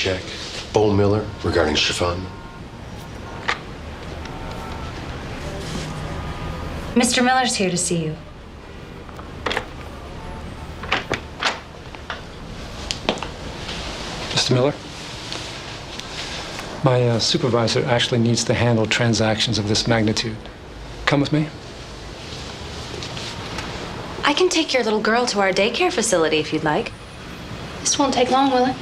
check. Bo Miller regarding chiffon. Mr. Miller's here to see you. Mr. Miller? My supervisor actually needs to handle transactions of this magnitude. Come with me. I can take your little girl to our daycare facility if you'd like. This won't take long, will it?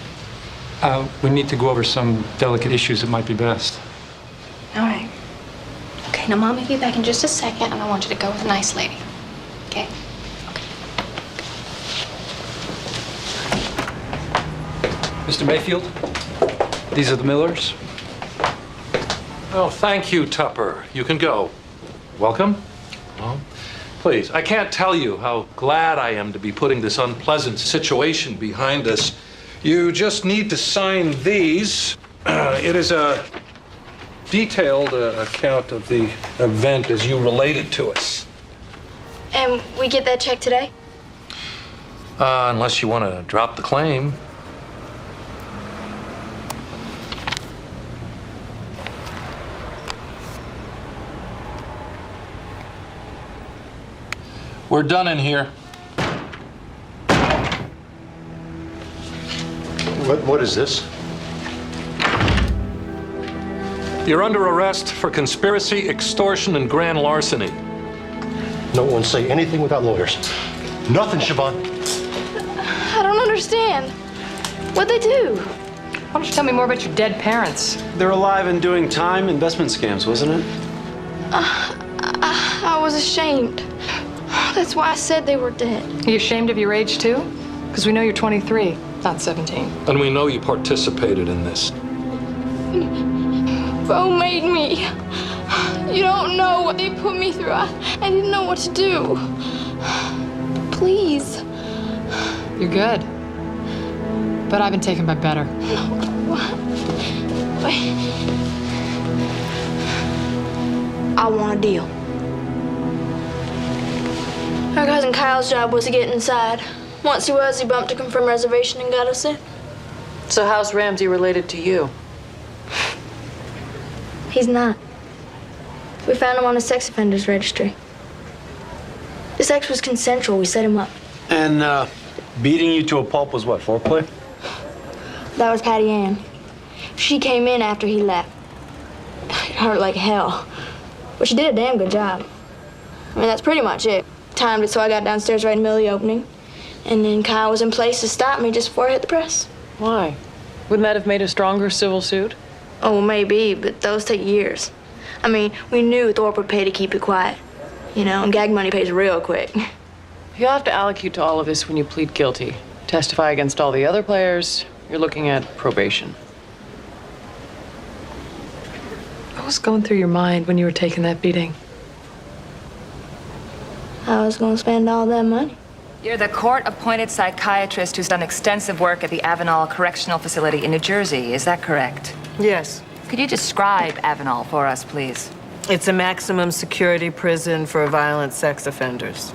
We need to go over some delicate issues. It might be best. All right. Okay, now Mom will be back in just a second, and I want you to go with a nice lady. Okay? Mr. Mayfield, these are the Millers. Oh, thank you, Tupper. You can go. Welcome. Well, please, I can't tell you how glad I am to be putting this unpleasant situation behind us. You just need to sign these. It is a detailed account of the event as you related to us. And we get that check today? Unless you want to drop the claim. We're done in here. What is this? You're under arrest for conspiracy, extortion, and grand larceny. No one say anything without lawyers. Nothing, Siobhan. I don't understand. What'd they do? Why don't you tell me more about your dead parents? They're alive and doing time investment scams, wasn't it? I was ashamed. That's why I said they were dead. Are you ashamed of your age, too? Because we know you're 23, not 17. And we know you participated in this. Bo made me. You don't know what they put me through. I didn't know what to do. Please. You're good. But I've been taken by better. I want a deal. Our cousin Kyle's job was to get inside. Once he was, he bumped a confirmed reservation and got us in. So how's Ramsey related to you? He's not. We found him on a sex offenders registry. The sex was consensual. We set him up. And beating you to a pulp was what, foreplay? That was Patty Ann. She came in after he left. It hurt like hell. But she did a damn good job. I mean, that's pretty much it. Timed it so I got downstairs right in the middle of the opening. And then Kyle was in place to stop me just before I hit the press. Why? Wouldn't that have made a stronger civil suit? Oh, maybe, but those take years. I mean, we knew Thorpe would pay to keep it quiet. You know, and gag money pays real quick. You'll have to allocute to all of this when you plead guilty. Testify against all the other players. You're looking at probation. What was going through your mind when you were taking that beating? I was gonna spend all that money. You're the court-appointed psychiatrist who's done extensive work at the Avenal Correctional Facility in New Jersey. Is that correct? Yes. Could you describe Avenal for us, please? It's a maximum security prison for violent sex offenders.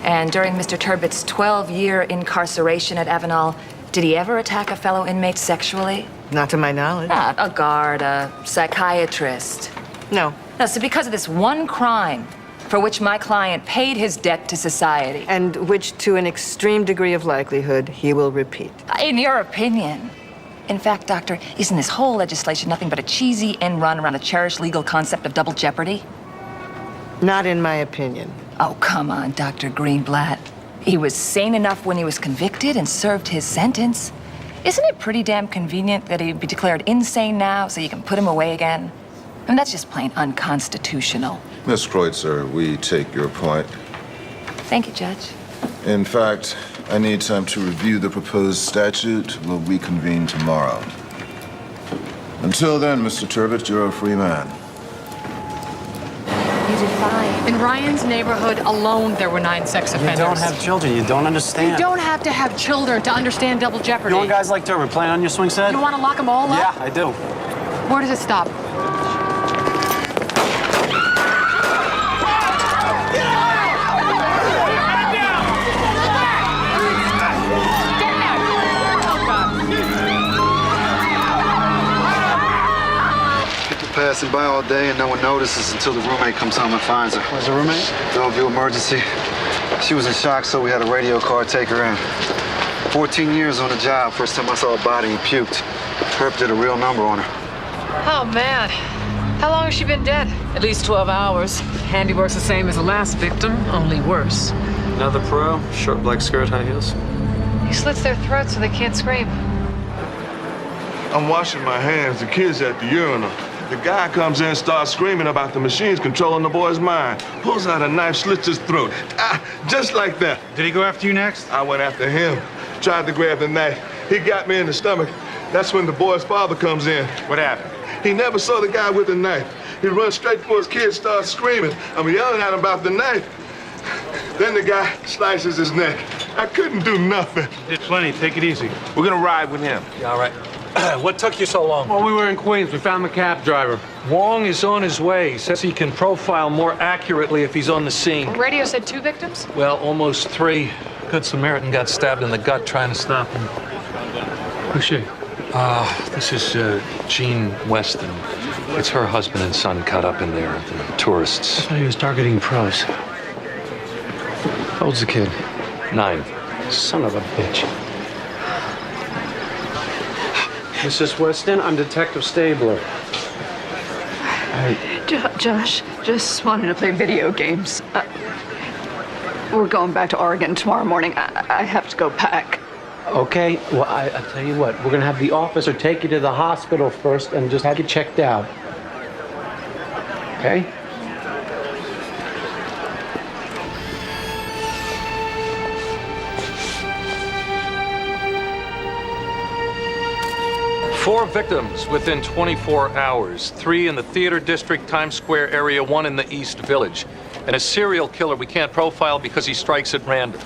And during Mr. Turbitt's 12-year incarceration at Avenal, did he ever attack a fellow inmate sexually? Not to my knowledge. Not a guard, a psychiatrist. No. No, so because of this one crime, for which my client paid his debt to society. And which, to an extreme degree of likelihood, he will repeat. In your opinion. In fact, Doctor, isn't this whole legislation nothing but a cheesy end run around a cherished legal concept of double jeopardy? Not in my opinion. Oh, come on, Dr. Greenblatt. He was sane enough when he was convicted and served his sentence. Isn't it pretty damn convenient that he'd be declared insane now so you can put him away again? I mean, that's just plain unconstitutional. Miss Kreutzer, we take your point. Thank you, Judge. In fact, I need time to review the proposed statute. We'll reconvene tomorrow. Until then, Mr. Turbitt, you're a free man. You did fine. In Ryan's neighborhood alone, there were 9 sex offenders. You don't have children. You don't understand. You don't have to have children to understand double jeopardy. You want guys like Turbitt playing on your swing set? You want to lock them all up? Yeah, I do. Where does it stop? passing by all day and no one notices until the roommate comes home and finds her. Was the roommate? Bellevue emergency. She was in shock, so we had a radio car take her in. 14 years on the job. First time I saw a body, he puked. Herb did a real number on her. Oh, man. How long has she been dead? At least 12 hours. Handiwork's the same as the last victim, only worse. Another pro? Short black skirt, high heels? He slits their throats so they can't scream. I'm washing my hands, the kid's at the urinal. The guy comes in, starts screaming about the machines controlling the boy's mind. Pulls out a knife, slits his throat. Ah, just like that. Did he go after you next? I went after him. Tried to grab the knife. He got me in the stomach. That's when the boy's father comes in. What happened? He never saw the guy with the knife. He runs straight for his kid, starts screaming. I'm yelling at him about the knife. Then the guy slices his neck. I couldn't do nothing. Did plenty. Take it easy. We're gonna ride with him. Yeah, all right. What took you so long? Well, we were in Queens. We found the cab driver. Wong is on his way. He says he can profile more accurately if he's on the scene. Radio said 2 victims? Well, almost 3. Good Samaritan got stabbed in the gut trying to stop him. Who's she? This is Jean Weston. It's her husband and son caught up in there, the tourists. I thought he was targeting pros. How old's the kid? 9. Son of a bitch. Mrs. Weston, I'm Detective Stabler. Josh, just wanted to play video games. We're going back to Oregon tomorrow morning. I have to go pack. Okay, well, I'll tell you what. We're going to have the officer take you to the hospital first and just have you checked out. Okay? Four victims within 24 hours. 3 in the Theater District, Times Square area, 1 in the East Village. And a serial killer we can't profile because he strikes at random.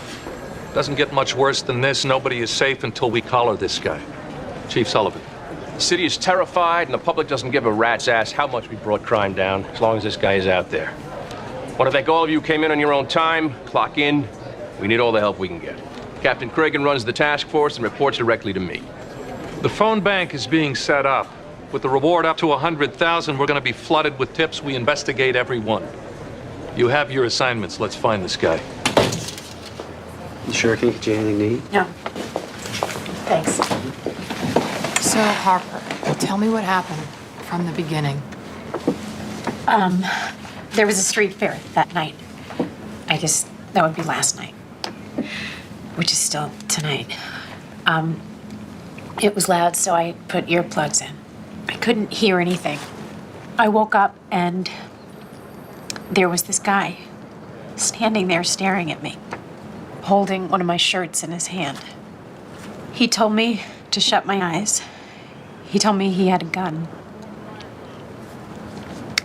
Doesn't get much worse than this. Nobody is safe until we collar this guy. Chief Sullivan. The city is terrified, and the public doesn't give a rat's ass how much we brought crime down, as long as this guy is out there. Want to thank all of you who came in on your own time. Clock in. We need all the help we can get. Captain Cragen runs the task force and reports directly to me. The phone bank is being set up. With the reward up to 100,000, we're going to be flooded with tips. We investigate every one. You have your assignments. Let's find this guy. You sure I can get you anything to eat? No. Thanks. So, Harper, tell me what happened from the beginning. There was a street fair that night. I guess that would be last night, which is still tonight. It was loud, so I put earplugs in. I couldn't hear anything. I woke up and there was this guy standing there staring at me, holding one of my shirts in his hand. He told me to shut my eyes. He told me he had a gun.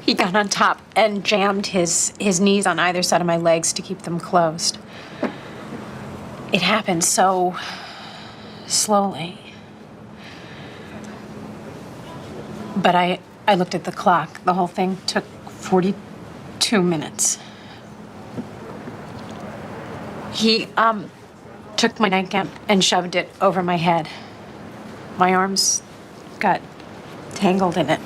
He got on top and jammed his knees on either side of my legs to keep them closed. It happened so slowly. But I looked at the clock. The whole thing took 42 minutes. He took my nightgown and shoved it over my head. My arms got tangled in it.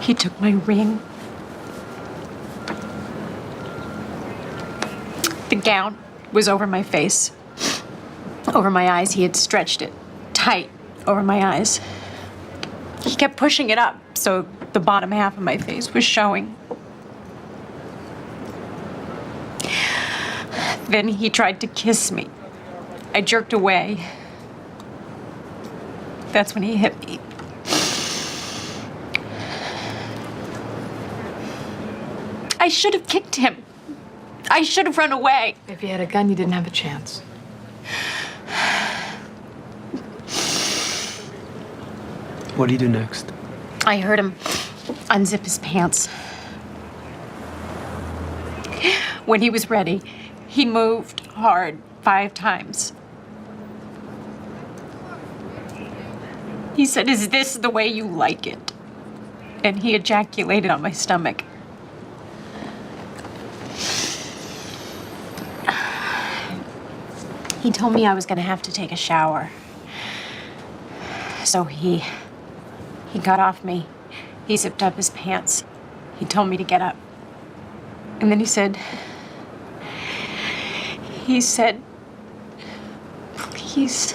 He took my ring. The gown was over my face, over my eyes. He had stretched it tight over my eyes. He kept pushing it up, so the bottom half of my face was showing. Then he tried to kiss me. I jerked away. That's when he hit me. I should have kicked him. I should have run away. If you had a gun, you didn't have a chance. What do you do next? I heard him unzip his pants. When he was ready, he moved hard 5 times. He said, "Is this the way you like it?" And he ejaculated on my stomach. He told me I was going to have to take a shower. So he got off me. He zipped up his pants. He told me to get up. And then he said, please,